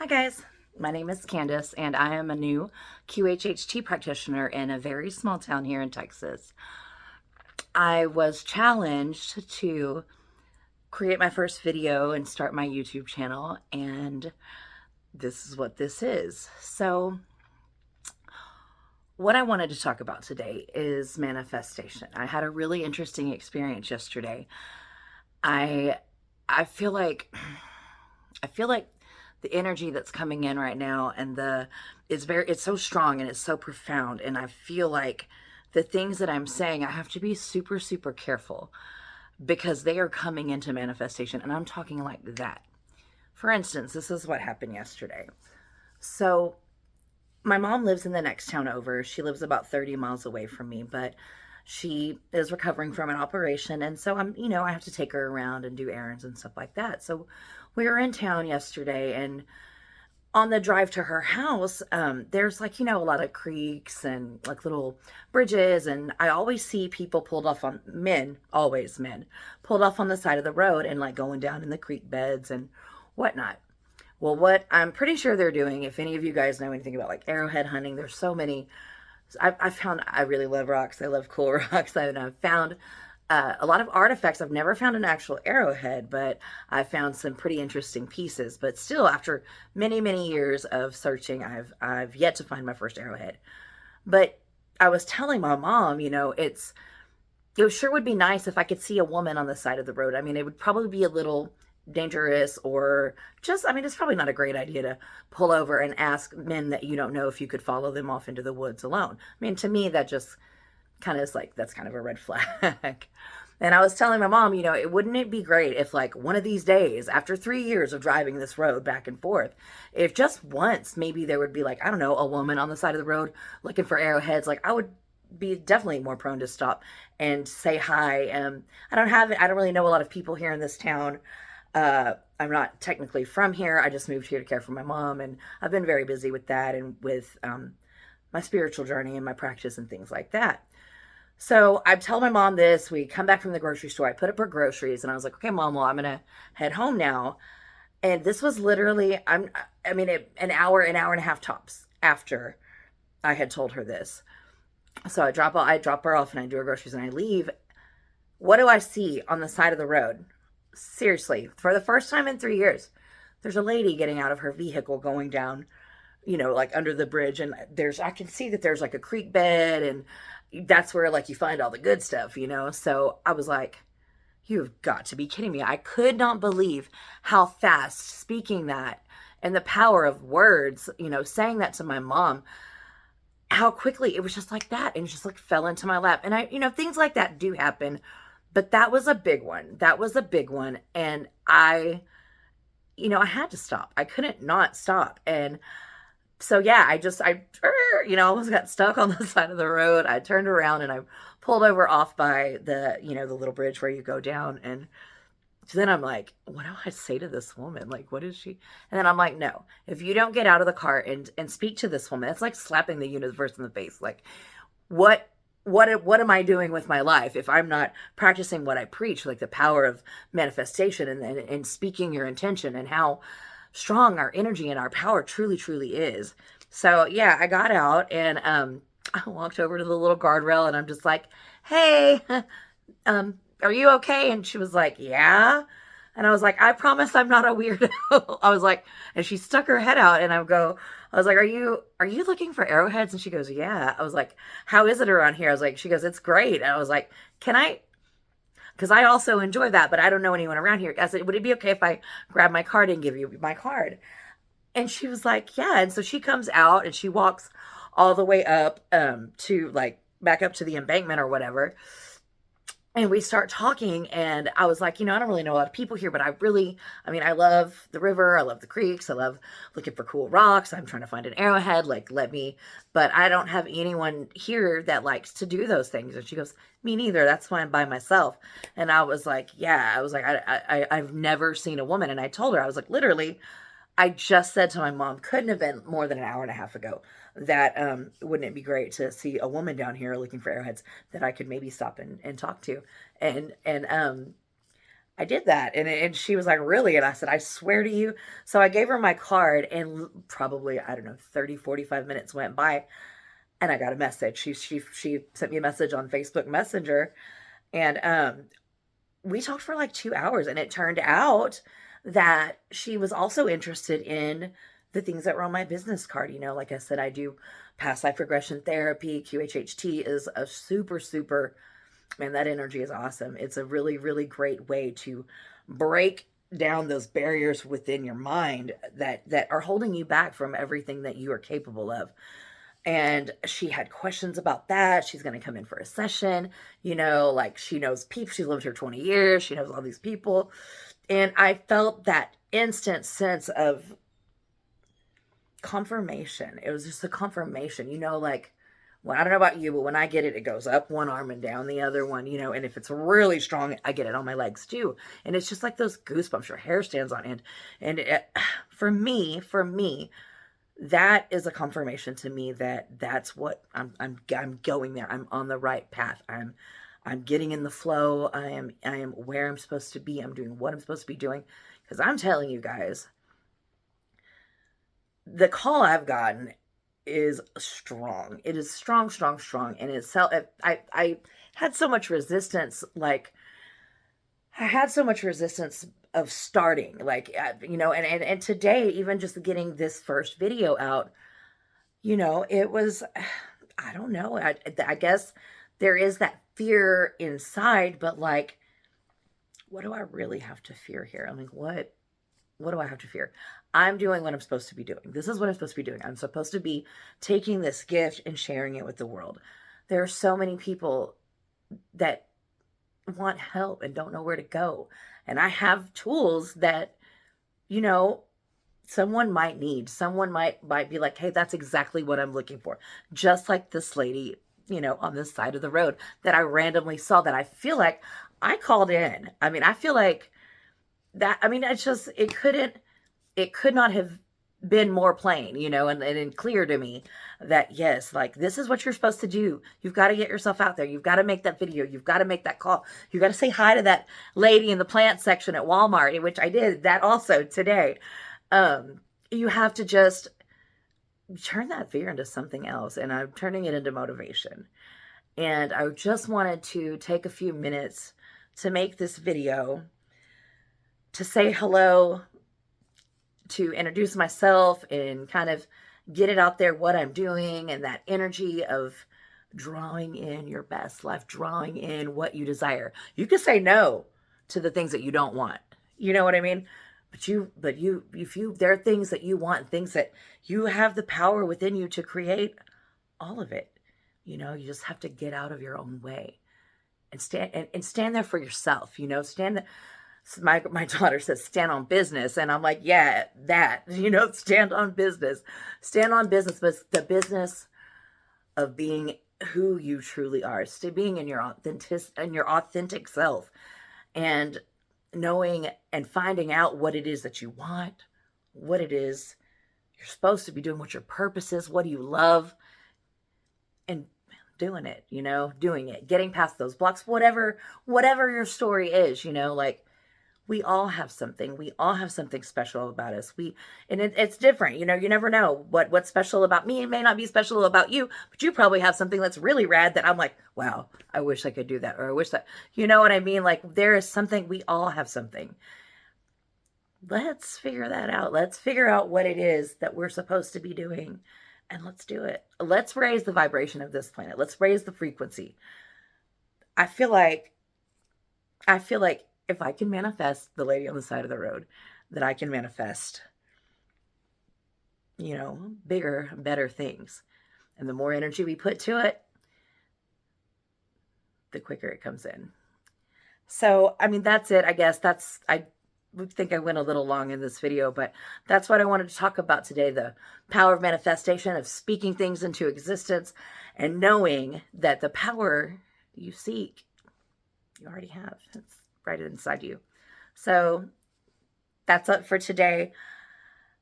Hi guys, my name is Candice and I am a new QHHT practitioner in a very small town here in Texas. I was challenged to create my first video and start my YouTube channel, and this is what this is. So what I wanted to talk about today is manifestation. I had a really interesting experience yesterday. I I feel like I feel like the energy that's coming in right now and it's so strong and it's so profound, and I feel like the things that I'm saying I have to be super careful because they are coming into manifestation, and I'm talking like that. For instance, this is what happened yesterday. So my mom lives in the next town over. She lives about 30 miles away from me, but she is recovering from an operation. And so I have to take her around and do errands and stuff like that. So we were in town yesterday, and on the drive to her house, there's a lot of creeks and like little bridges. And I always see people pulled off on always men, pulled off on the side of the road and like going down in the creek beds and whatnot. Well, what I'm pretty sure they're doing, if any of you guys know anything about like arrowhead hunting, there's so many. I found I really love rocks. I love cool rocks. I've found a lot of artifacts. I've never found an actual arrowhead, but I found some pretty interesting pieces. But still, after many years of searching, I've yet to find my first arrowhead. But I was telling my mom, it sure would be nice if I could see a woman on the side of the road. I mean, it would probably be a little dangerous, or just, I mean, it's probably not a great idea to pull over and ask men that you don't know if you could follow them off into the woods alone. I mean, to me, that just kind of is like, that's kind of a red flag. And I was telling my mom, wouldn't it be great if like one of these days, after 3 years of driving this road back and forth, if just once maybe there would be like, I don't know, a woman on the side of the road looking for arrowheads. Like, I would be definitely more prone to stop and say hi. I don't really know a lot of people here in this town. I'm not technically from here. I just moved here to care for my mom, and I've been very busy with that and with my spiritual journey and my practice and things like that. So I tell my mom this. We come back from the grocery store. I put up her groceries, and I was like, "Okay, Mom, well, I'm gonna head home now." And this was literally, an hour and a half tops after I had told her this. So I drop her off, and I do her groceries, and I leave. What do I see on the side of the road? Seriously, for the first time in 3 years, there's a lady getting out of her vehicle going down, like under the bridge. And I can see that there's like a creek bed, and that's where like you find all the good stuff. So I was like, you've got to be kidding me. I could not believe how fast speaking that and the power of words, saying that to my mom, how quickly it was just like that. And it just like fell into my lap. And things like that do happen. But that was a big one. That was a big one. And I had to stop. I couldn't not stop. And so, yeah, almost got stuck on the side of the road. I turned around and I pulled over off by the little bridge where you go down. And so then I'm like, what do I say to this woman? Like, what is she? And then I'm like, no, if you don't get out of the car and speak to this woman, it's like slapping the universe in the face. Like, what am I doing with my life if I'm not practicing what I preach, like the power of manifestation and speaking your intention, and how strong our energy and our power truly is. So yeah, I got out, and I walked over to the little guardrail, and I'm just like, hey, are you okay? And she was like, yeah. And I was like, I promise I'm not a weirdo. I was like, and she stuck her head out, and I was like, are you looking for arrowheads? And she goes, yeah. I was like, how is it around here? I was like, she goes, it's great. And I was like, because I also enjoy that, but I don't know anyone around here. I said, would it be okay if I grab my card and give you my card? And she was like, yeah. And so she comes out and she walks all the way up to like back up to the embankment or whatever. And we start talking, and I was like, I don't really know a lot of people here, but I love the river. I love the creeks. I love looking for cool rocks. I'm trying to find an arrowhead. Like, but I don't have anyone here that likes to do those things. And she goes, me neither. That's why I'm by myself. And I was like, yeah, I was like, I've never seen a woman. And I told her, I was like, literally, I just said to my mom, couldn't have been more than an hour and a half ago, that wouldn't it be great to see a woman down here looking for arrowheads that I could maybe stop and talk to. And I did that. And she was like, really? And I said, I swear to you. So I gave her my card, and probably, I don't know, 30, 45 minutes went by, and I got a message. She sent me a message on Facebook Messenger, and we talked for like 2 hours, and it turned out that she was also interested in the things that were on my business card. Like I said, I do past life regression therapy. QHHT is a super, super, man, that energy is awesome. It's a really, really great way to break down those barriers within your mind that are holding you back from everything that you are capable of. And she had questions about that. She's going to come in for a session. Like, she knows people. She's lived here 20 years. She knows all these people. And I felt that instant sense of confirmation. It was just a confirmation, like, well, I don't know about you, but when I get it, it goes up one arm and down the other one, and if it's really strong, I get it on my legs too. And it's just like those goosebumps, your hair stands on end. And for me, that is a confirmation to me that that's what I'm going there. I'm on the right path. I'm getting in the flow. I am where I'm supposed to be. I'm doing what I'm supposed to be doing. Because I'm telling you guys, the call I've gotten is strong. It is strong, strong, strong. And I had so much resistance, I had so much resistance of starting, and today, even just getting this first video out, it was, I don't know. I guess there is that fear inside, but what do I really have to fear here? I'm like, what do I have to fear? I'm doing what I'm supposed to be doing. This is what I'm supposed to be doing. I'm supposed to be taking this gift and sharing it with the world. There are so many people that want help and don't know where to go. And I have tools that, someone might need. Someone might be like, hey, that's exactly what I'm looking for. Just like this lady, on this side of the road that I randomly saw, that I feel like I called in. I mean, I feel like that, it's just, it could not have been more plain, and clear to me that, yes, this is what you're supposed to do. You've got to get yourself out there. You've got to make that video. You've got to make that call. You've got to say hi to that lady in the plant section at Walmart, which I did that also today. You have to just turn that fear into something else. And I'm turning it into motivation. And I just wanted to take a few minutes to make this video, to say hello, to introduce myself and kind of get it out there, what I'm doing, and that energy of drawing in your best life, drawing in what you desire. You can say no to the things that you don't want. You know what I mean? But there are things that you want, things that you have the power within you to create, all of it. You just have to get out of your own way and stand there for yourself. Stand there. My daughter says, stand on business. And I'm like, yeah, that, stand on business. Stand on business, but it's the business of being who you truly are. Being in your authentic self, and knowing and finding out what it is that you want, what it is you're supposed to be doing, what your purpose is, what do you love, and doing it, doing it, getting past those blocks, whatever your story is, we all have something. We all have something special about us. It's different. You never know what's special about me. It may not be special about you, but you probably have something that's really rad that I'm like, wow, I wish I could do that. Or I wish that, you know what I mean? There is something, we all have something. Let's figure that out. Let's figure out what it is that we're supposed to be doing, and let's do it. Let's raise the vibration of this planet. Let's raise the frequency. I feel like if I can manifest the lady on the side of the road, that I can manifest, bigger, better things. And the more energy we put to it, the quicker it comes in. So, that's it. I guess I think I went a little long in this video, but that's what I wanted to talk about today. The power of manifestation, of speaking things into existence, and knowing that the power you seek, you already have. It's right inside you. So that's it for today.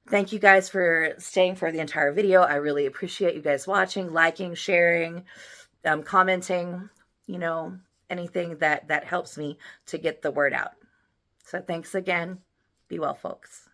Thank you guys for staying for the entire video. I really appreciate you guys watching, liking, sharing, commenting, anything that helps me to get the word out. So thanks again. Be well, folks.